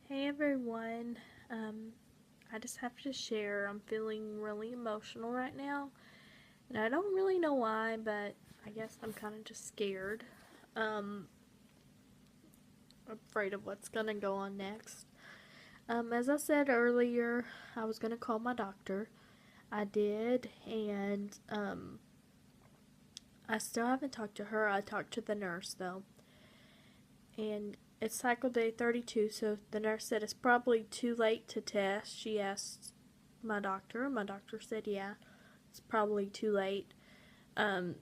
Hey everyone, I just have to share I'm feeling really emotional right now, and I don't really know why, but I guess I'm kind of just scared. Um, Afraid of what's gonna go on next. As I said earlier, I was gonna call my doctor. I did, and I still haven't talked to her. I talked to the nurse though, and it's cycle day 32, so the nurse said it's probably too late to test. She asked my doctor, and my doctor said, yeah, it's probably too late um,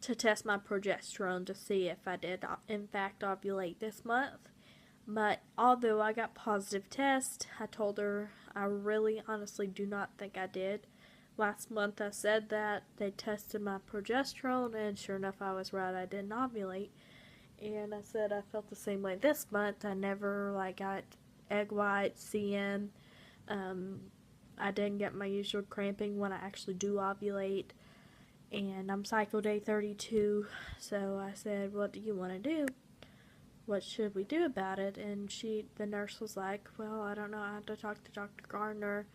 to test my progesterone to see if I did, in fact, ovulate this month. But although I got positive tests, I told her I really honestly do not think I did. Last month I said that they tested my progesterone, and sure enough, I was right. I didn't ovulate. And I said I felt the same way this month. I never got egg white, CM. Um, I didn't get my usual cramping when I actually do ovulate. And I'm cycle day 32. So I said, "What do you want to do? What should we do about it?" And the nurse was like, "Well, I don't know. I have to talk to Dr. Gardner.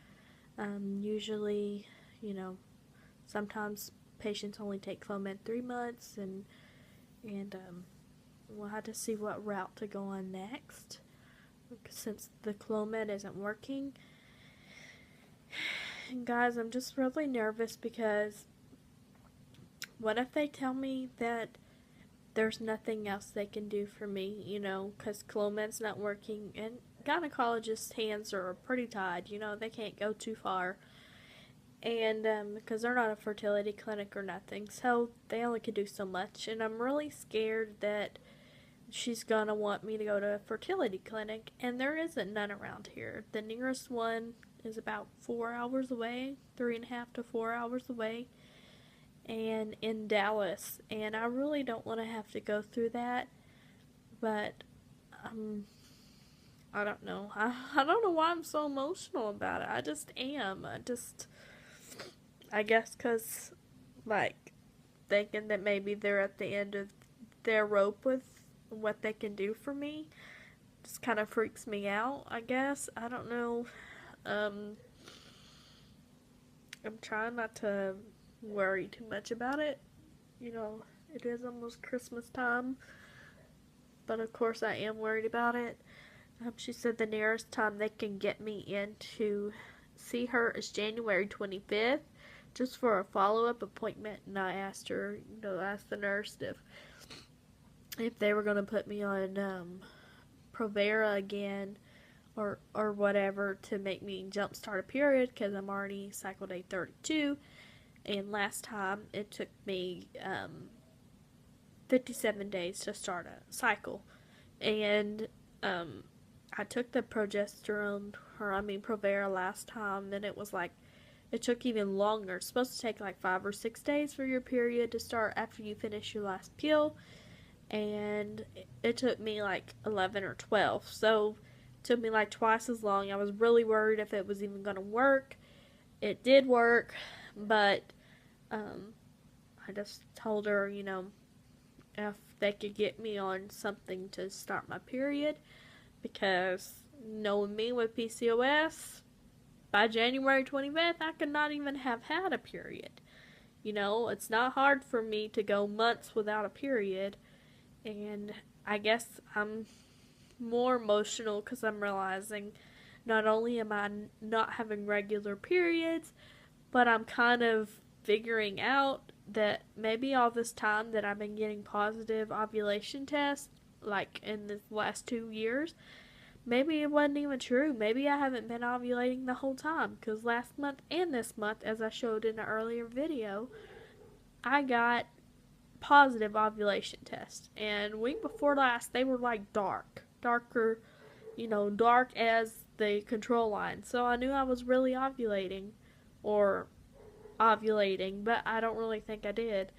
Usually, you know, sometimes patients only take Clomid 3 months, and we'll have to see what route to go on next, since the Clomid isn't working." And guys, I'm just really nervous because what if they tell me that there's nothing else they can do for me, because Clomid's not working, and gynecologists' hands are pretty tied, they can't go too far, and because they're not a fertility clinic or nothing, so they only can do so much, and I'm really scared that she's gonna want me to go to a fertility clinic, and there isn't none around here. The nearest one is about 4 hours away, 3.5 to 4 hours away, and in Dallas, and I really don't want to have to go through that, but um, I don't know. I don't know why I'm so emotional about it. I just am. I guess because, like, thinking that maybe they're at the end of their rope with what they can do for me just kind of freaks me out, I guess. I don't know. Um, I'm trying not to worry too much about it. It is almost Christmas time, but of course I am worried about it. She said the nearest time they can get me in to see her is January 25th, just for a follow-up appointment, and I asked her, asked the nurse if they were going to put me on Provera again, or whatever, to make me jumpstart a period, because I'm already cycle day 32, and last time it took me 57 days to start a cycle, and I took the Provera last time, and it took even longer. It's supposed to take like 5 or 6 days for your period to start after you finish your last pill, and it took me like 11 or 12, so it took me like twice as long. I was really worried if it was even going to work. It did work, but I just told her, if they could get me on something to start my period, because knowing me with PCOS, by January 25th, I could not even have had a period. It's not hard for me to go months without a period, and I guess I'm more emotional because I'm realizing not only am I not having regular periods, but I'm kind of figuring out that maybe all this time that I've been getting positive ovulation tests, like in the last 2 years, maybe it wasn't even true. Maybe I haven't been ovulating the whole time, because last month and this month, as I showed in an earlier video, I got positive ovulation tests. And week before last, they were like darker, dark as the control line. So I knew I was really ovulating, or ovulating, but I don't really think I did.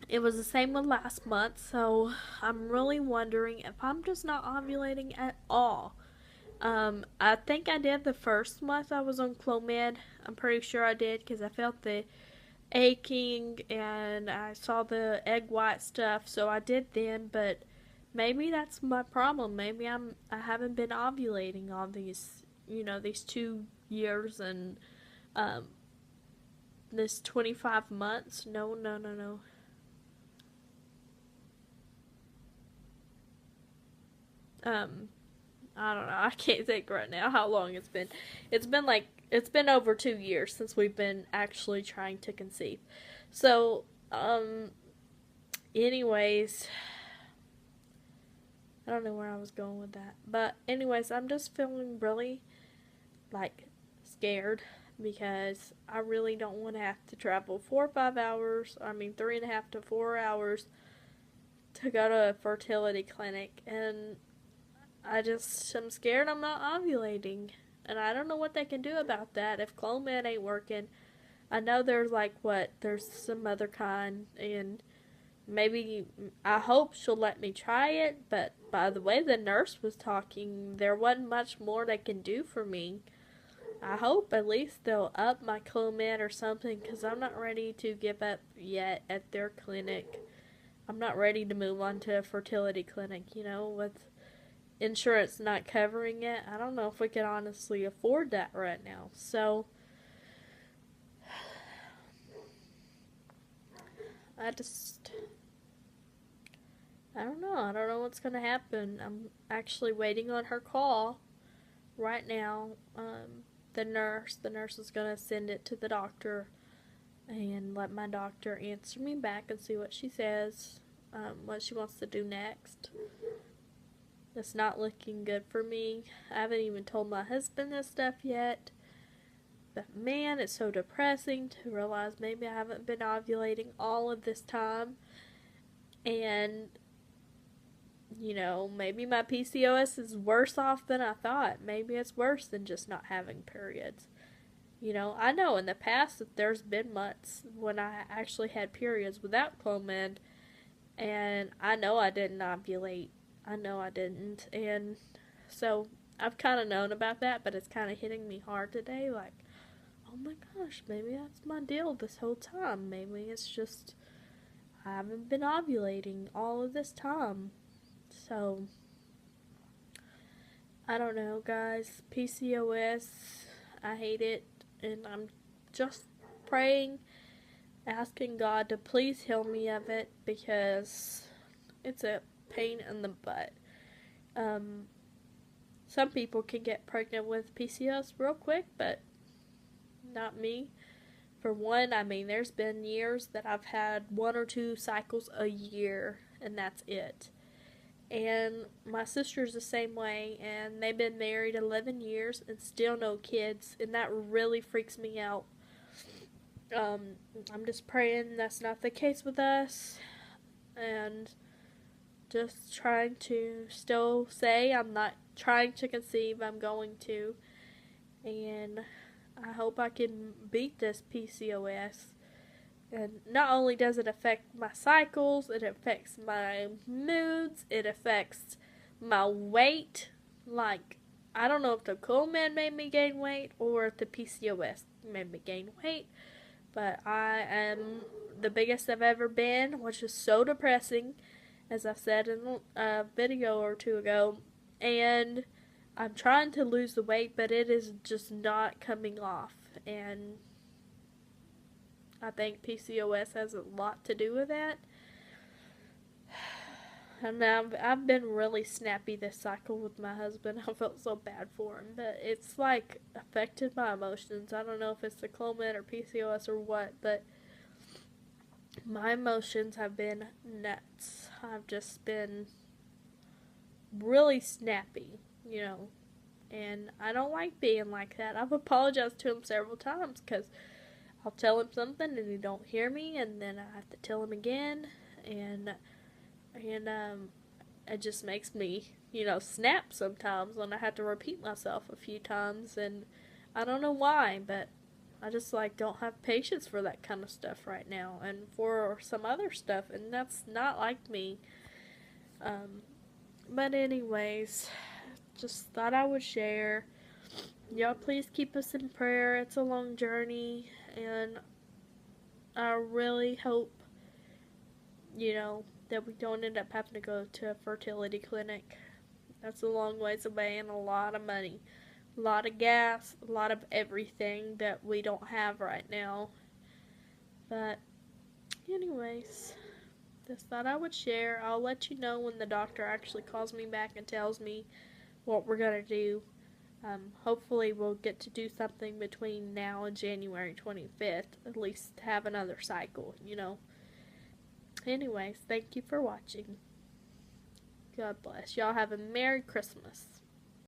It was the same with last month, so I'm really wondering if I'm just not ovulating at all. I think I did the first month I was on Clomid. I'm pretty sure I did, because I felt the aching and I saw the egg white stuff, so I did then, but maybe that's my problem. Maybe I haven't been ovulating all these, these 2 years and um this 25 months. No, no, no, no. Um I don't know. I can't think right now how long it's been. It's been over 2 years since we've been actually trying to conceive. So, anyways, I don't know where I was going with that. But anyways, I'm just feeling really like scared because I really don't want to have to travel 4 or 5 hours. I mean, 3.5 to 4 hours to go to a fertility clinic, and I'm scared I'm not ovulating. And I don't know what they can do about that if Clomid ain't working. I know there's there's some other kind, and maybe, I hope she'll let me try it, but by the way the nurse was talking, there wasn't much more they can do for me. I hope at least they'll up my Clomid or something, because I'm not ready to give up yet at their clinic. I'm not ready to move on to a fertility clinic, with insurance not covering it. I don't know if we can honestly afford that right now. So, I just, I don't know. I don't know what's going to happen. I'm actually waiting on her call right now. The nurse is going to send it to the doctor and let my doctor answer me back and see what she says, what she wants to do next. It's not looking good for me. I haven't even told my husband this stuff yet. But man, it's so depressing to realize maybe I haven't been ovulating all of this time. And, maybe my PCOS is worse off than I thought. Maybe it's worse than just not having periods. I know in the past that there's been months when I actually had periods without Clomid, and I know I didn't ovulate. I know I didn't. And so I've kind of known about that, but it's kind of hitting me hard today. Like, oh my gosh, maybe that's my deal this whole time. Maybe it's just I haven't been ovulating all of this time. So, I don't know, guys. PCOS, I hate it. And I'm just praying, asking God to please heal me of it, because it's a pain in the butt. Some people can get pregnant with PCOS real quick, but not me. For one, I mean, there's been years that I've had 1 or 2 cycles a year, and that's it. And my sister's the same way, and they've been married 11 years and still no kids, and that really freaks me out. I'm just praying that's not the case with us, and just trying to still say I'm not trying to conceive, I'm going to, and I hope I can beat this PCOS. And not only does it affect my cycles, it affects my moods, it affects my weight. Like, I don't know if the Clomid made me gain weight or if the PCOS made me gain weight, but I am the biggest I've ever been, which is so depressing, as I said in a video or 2 ago. And I'm trying to lose the weight, but it is just not coming off. And I think PCOS has a lot to do with that. And I've been really snappy this cycle with my husband. I felt so bad for him, but it's affected my emotions. I don't know if it's the Clomid or PCOS or what, but my emotions have been nuts. I've just been really snappy, and I don't like being like that. I've apologized to him several times, because I'll tell him something and he don't hear me, and then I have to tell him again, and it just makes me, snap sometimes when I have to repeat myself a few times, and I don't know why, but I just don't have patience for that kind of stuff right now, and for some other stuff, and that's not like me. But anyways, just thought I would share. Y'all please keep us in prayer. It's a long journey, and I really hope, that we don't end up having to go to a fertility clinic. That's a long ways away and a lot of money. A lot of gas, a lot of everything that we don't have right now. But anyways, just thought I would share. I'll let you know when the doctor actually calls me back and tells me what we're going to do. Hopefully we'll get to do something between now and January 25th. At least have another cycle, Anyways, thank you for watching. God bless. Y'all have a Merry Christmas.